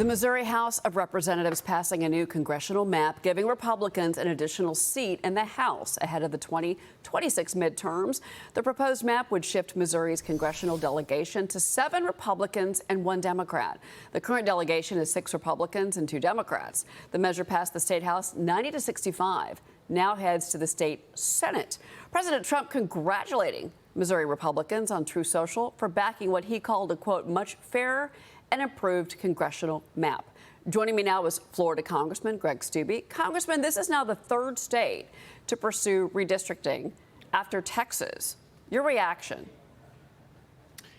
The Missouri House of Representatives passing a new congressional map giving Republicans an additional seat in the House ahead of the 2026 midterms. The proposed map would shift Missouri's congressional delegation to 7 Republicans and 1 Democrat. The current delegation is 6 Republicans and 2 Democrats. The measure passed the state House 90-65, now heads to the state Senate. President Trump congratulating Missouri Republicans on Truth Social for backing what he called a, quote, much fairer and improved congressional map. Joining me now is Florida Congressman Gregg Steube. Congressman, this is now the 3rd state to pursue redistricting after Texas. Your reaction?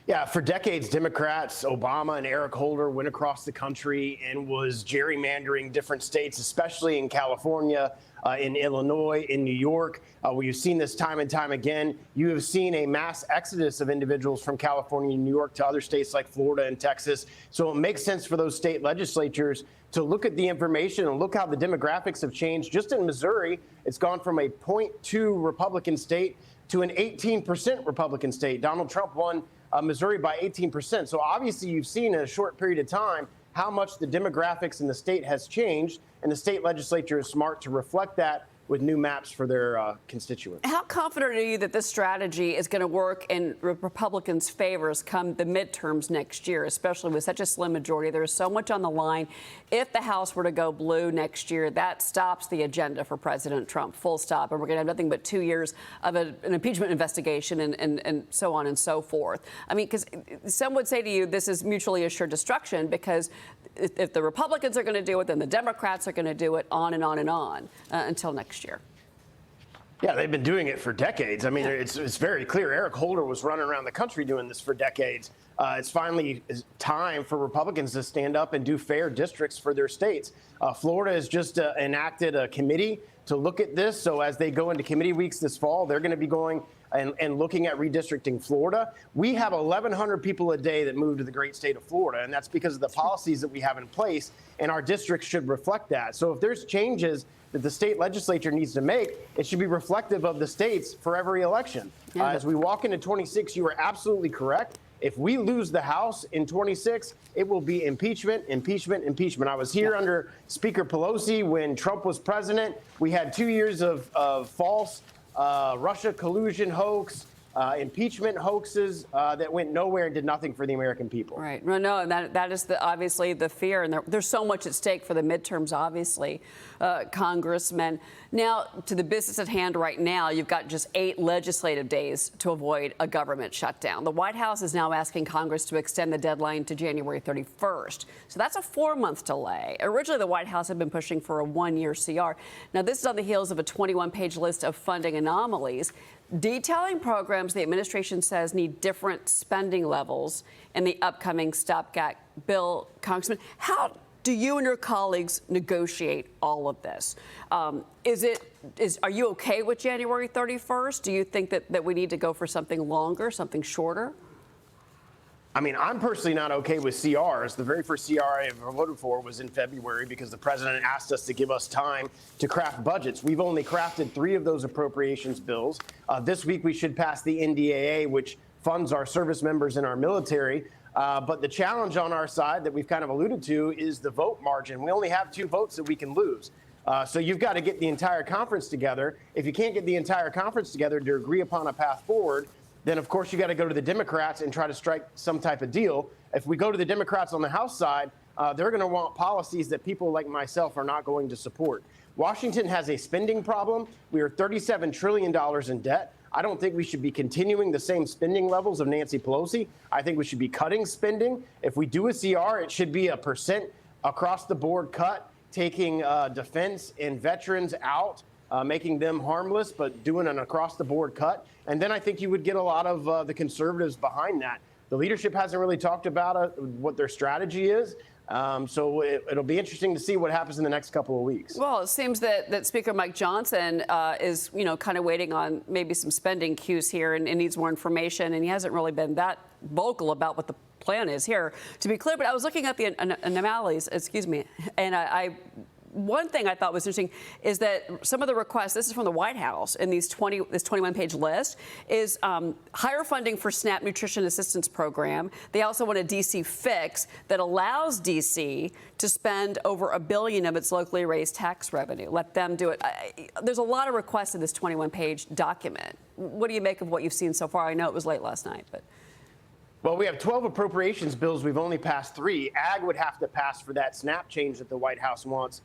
Yeah, for decades, Democrats, Obama and Eric Holder went across the country and was gerrymandering different states, especially in California, in Illinois, in New York. We've seen this time and time again. You have seen a mass exodus of individuals from California and New York to other states like Florida and Texas. So it makes sense for those state legislatures to look at the information and look how the demographics have changed. Just in Missouri, it's gone from a 0.2 Republican state to an 18% Republican state. Donald Trump won Missouri by 18%. So obviously you've seen in a short period of time how much the demographics in the state has changed, and the state legislature is smart to reflect that with new maps for their constituents. How confident are you that this strategy is going to work in Republicans' favors come the midterms next year, especially with such a slim majority? There is so much on the line. If the House were to go blue next year, that stops the agenda for President Trump, full stop. And we're going to have nothing but 2 years of an impeachment investigation and so on and so forth. I mean, because some would say to you, this is mutually assured destruction, because if the Republicans are going to do it, then the Democrats are going to do it, on and on and on until next year. Yeah, they've been doing it for decades. I mean, it's very clear. Eric Holder was running around the country doing this for decades. It's finally time for Republicans to stand up and do fair districts for their states. Florida has just enacted a committee to look at this. So as they go into committee weeks this fall, they're going to be going and looking at redistricting Florida. We have 1,100 people a day that move to the great state of Florida, and that's because of the policies that we have in place, and our districts should reflect that. So if there's changes that the state legislature needs to make, it should be reflective of the states for every election. Yeah. As we walk into 26, you are absolutely correct. If we lose the House in 26, it will be impeachment, impeachment, impeachment. I was here under Speaker Pelosi when Trump was president. We had 2 years of false Russia collusion hoax, impeachment hoaxes that went nowhere and did nothing for the American people. Right. No, and that is obviously the fear. And there's so much at stake for the midterms, obviously, Congressman. Now, to the business at hand right now, you've got just 8 legislative days to avoid a government shutdown. The White House is now asking Congress to extend the deadline to January 31st. So that's a 4-month delay. Originally, the White House had been pushing for a 1-year CR. Now, this is on the heels of a 21-page list of funding anomalies, detailing programs the administration says need different spending levels in the upcoming stopgap bill. Congressman, how do you and your colleagues negotiate all of this? Are you okay with January 31st? Do you think that we need to go for something longer, something shorter? I mean, I'm personally not okay with CRs. The very first CR I ever voted for was in February because the president asked us to give us time to craft budgets. We've only crafted 3 of those appropriations bills. This week we should pass the NDAA, which funds our service members in our military. But the challenge on our side that we've kind of alluded to is the vote margin. We only have 2 votes that we can lose. So you've got to get the entire conference together. If you can't get the entire conference together to agree upon a path forward, then of course you got to go to the Democrats and try to strike some type of deal. If we go to the Democrats on the House side, they're going to want policies that people like myself are not going to support. Washington has a spending problem. We are $37 trillion in debt. I don't think we should be continuing the same spending levels of Nancy Pelosi. I think we should be cutting spending. If we do a CR, it should be a % across the board cut, taking defense and veterans out, making them harmless, but doing an across-the-board cut. And then I think you would get a lot of the conservatives behind that. The leadership hasn't really talked about what their strategy is. So it'll be interesting to see what happens in the next couple of weeks. Well, it seems that Speaker Mike Johnson is, kind of waiting on maybe some spending cues here and needs more information. And he hasn't really been that vocal about what the plan is here, to be clear. But I was looking at the anomalies, and I one thing I thought was interesting is that some of the requests, this is from the White House in this 21-page list, is higher funding for SNAP Nutrition Assistance Program. They also want a D.C. fix that allows D.C. to spend over $1 billion of its locally raised tax revenue. Let them do it. There's a lot of requests in this 21-page document. What do you make of what you've seen so far? I know it was late last night, but. Well, we have 12 appropriations bills. We've only passed 3. Ag would have to pass for that SNAP change that the White House wants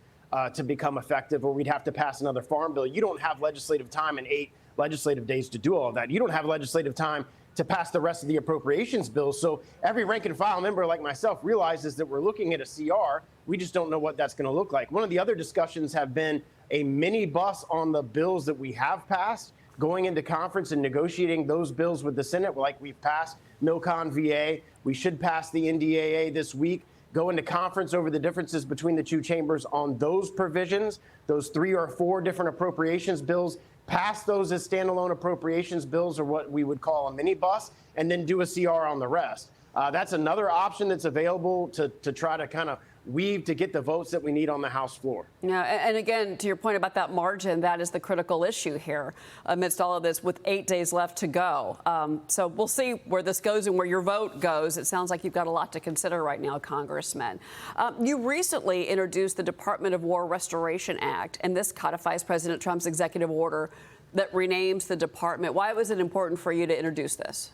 to become effective, or we'd have to pass another farm bill. You don't have legislative time and 8 legislative days to do all of that. You don't have legislative time to pass the rest of the appropriations bills. So every rank and file member like myself realizes that we're looking at a CR. We just don't know what that's going to look like. One of the other discussions have been a mini bus on the bills that we have passed, going into conference and negotiating those bills with the Senate, like we've passed MilCon VA. We should pass the NDAA this week, go into conference over the differences between the 2 chambers on those provisions, those 3 or 4 different appropriations bills, pass those as standalone appropriations bills, or what we would call a mini bus, and then do a CR on the rest. That's another option that's available to try to kind of weave to get the votes that we need on the House floor. Yeah, and again, to your point about that margin, that is the critical issue here amidst all of this with 8 days left to go. So we'll see where this goes and where your vote goes. It sounds like you've got a lot to consider right now, Congressman. You recently introduced the Department of War Restoration Act, and this codifies President Trump's executive order that renames the department. Why was it important for you to introduce this?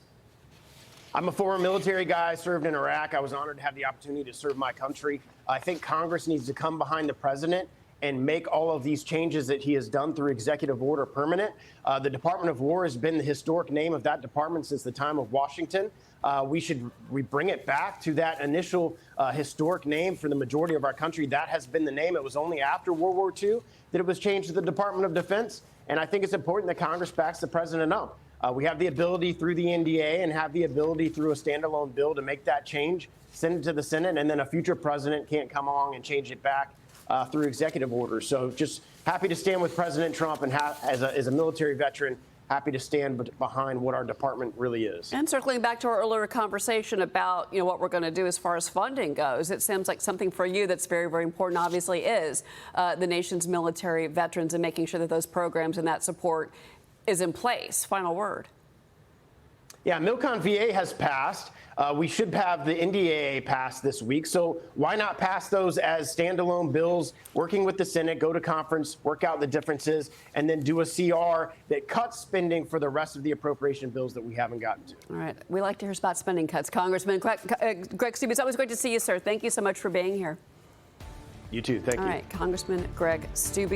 I'm a former military guy, served in Iraq. I was honored to have the opportunity to serve my country. I think Congress needs to come behind the president and make all of these changes that he has done through executive order permanent. The Department of War has been the historic name of that department since the time of Washington. We bring it back to that initial historic name for the majority of our country. That has been the name. It was only after World War II that it was changed to the Department of Defense. And I think it's important that Congress backs the president up. We have the ability through the NDA and have the ability through a standalone bill to make that change, send it to the Senate, and then a future president can't come along and change it back through executive order. So just happy to stand with President Trump, and as a military veteran, happy to stand behind what our department really is. And circling back to our earlier conversation about what we're going to do as far as funding goes, it seems like something for you that's very, very important, obviously, is the nation's military veterans and making sure that those programs and that support is in place. Final word. Yeah, MilCon VA has passed. We should have the NDAA passed this week. So why not pass those as standalone bills, working with the Senate, go to conference, work out the differences, and then do a CR that cuts spending for the rest of the appropriation bills that we haven't gotten to. All right. We like to hear about spending cuts. Congressman Gregg Steube, it's always great to see you, sir. Thank you so much for being here. You too. Thank you. All right. Congressman Gregg Steube.